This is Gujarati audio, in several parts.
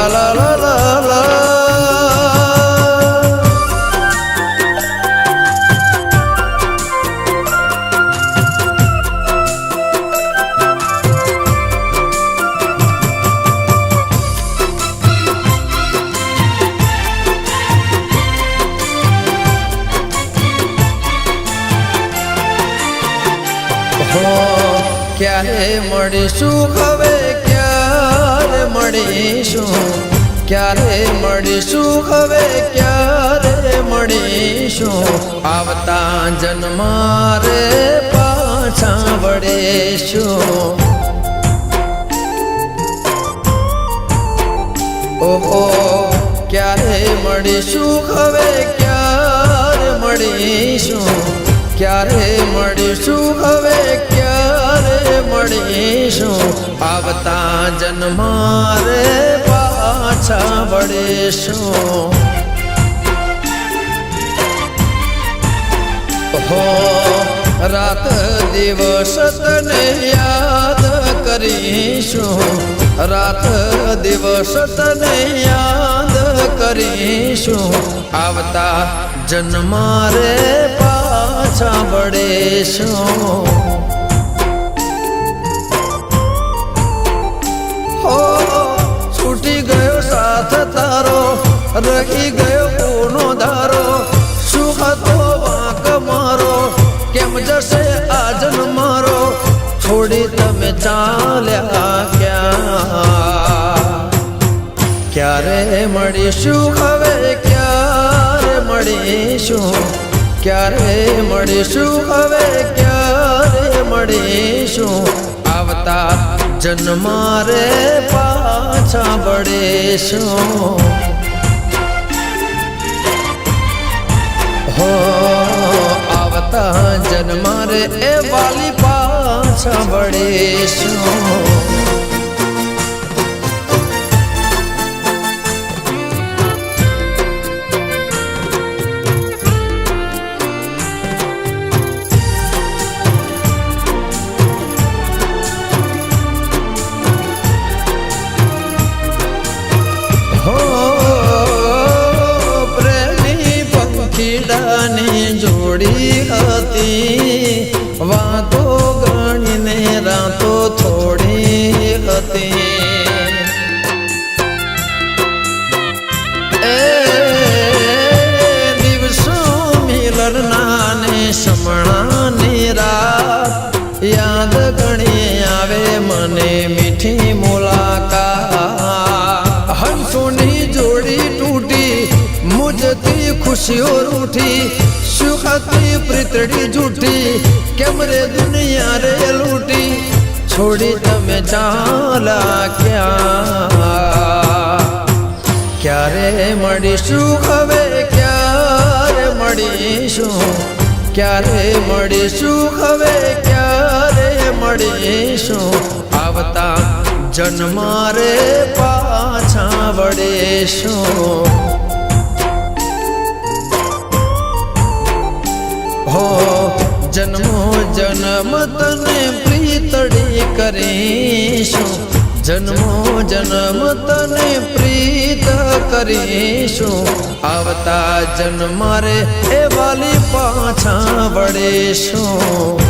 લા લા લા લા ક્યારે મળીશું હવે ક્યારે મળીશું ક્યારે મળીશું હવે ક્યારે મળીશું આવતા જન્મારે પાછા વળીશું ઓહો ક્યારે મળીશું હવે ક્યારે મળીશું ક્યારે મળીશું હવે ક્યારે મળીશું આવતા જન્મારે પાછા વળીશું હો રાત દિવસ તને યાદ કરીશું રાત દિવસ તને યાદ કરીશું આવતા જન્મારે પાછા વળીશું હો છૂટી ગયો સાથ તારો રહી ગયો કોનો ધારો શું હતો વાંક મારો કેમ જશે આ જન્મારો છોડી તમે ચાલ્યા ક્યાં ક્યારે મળીશું હવે ક્યારે મળીશું ક્યારે મળીશું હવે ક્યારે મળીશું આવતા જન્મારે પાછા વળીશું હો આવતા જન્મારે એ વાલી પાછા વળીશું જોડી હતી વાતો ગણીને રાતો થોડી હતી એ દિવસો મિલરના ને સમણાની રાત યાદ ઘણી આવે મને મીઠી મુલાકાત હંસોની જોડી તૂટી મુજતી ખુશીઓ રૂઠી સુખતી પ્રીતડી જૂઠી કેમ રે દુનિયા રે લૂટી છોડી તમે ચાલા ક્યારે મળીશું હવે ક્યારે મળીશું ક્યારે મળીશું હવે ક્યારે મળીશું આવતા જન્મારે પાછા વળીશું હો જન્મો જન્મ તને પ્રીતડી કરીશું જન્મો જન્મ તને પ્રીત કરીશું આવતા જન્મારે એ વાલી પાછા વળીશું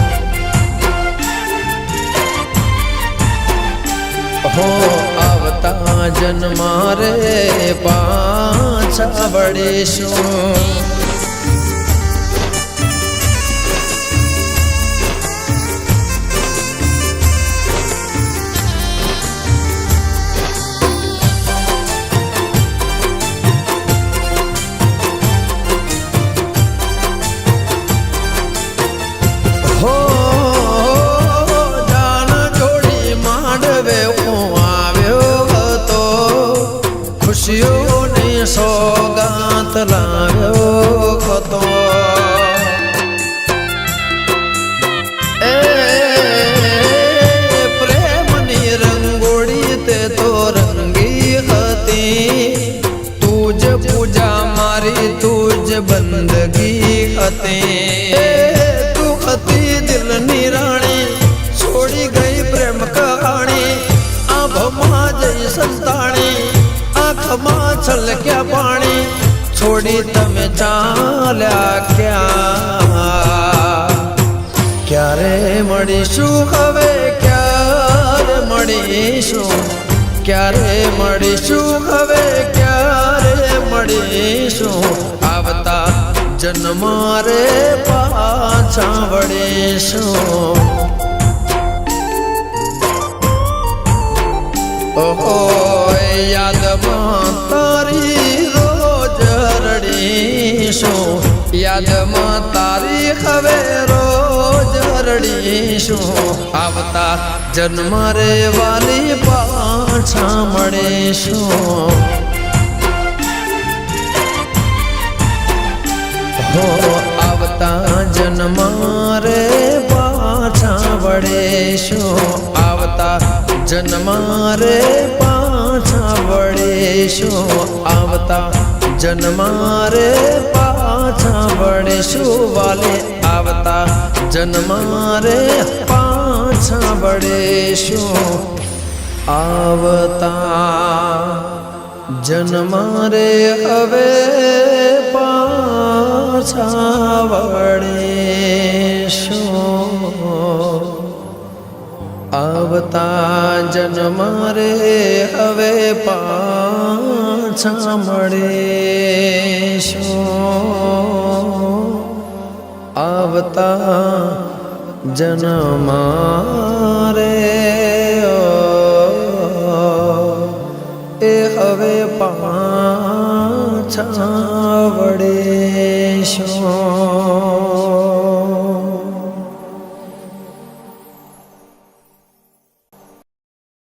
હો આવતા જન્મારે પાછા વળીશું ખુશીઓની સોગાત લાવ્યો છલક્યા પાણી છોડી તમે ચાલ્યા ક્યાં ક્યારે મળીશું હવે ક્યારે મળીશું ક્યારે મળીશું હવે ક્યારે મળીશું આવતા જન્મારે પાછા વળીશું ઓહો યાદમાં તારી રોજ રડીશું યાદમાં તારી હવે રોજ રડીશું આવતા જન્મ રે વાલી પાછા મળીશું હો આવતા જન્મ રે પાછા વળીશું આવતા જન્મ રે પાછા વળીશું આવતા જન્મ રે પાછા વળીશું વાલે આવતા જન્મ રે પાછા વળીશું આવતા જન્મ રે હવે પાછા વળીશું આવતા જન્મ રે હવે પાછા મળીશું આવતા જન્મ રે એ હવે પાછા વળીશું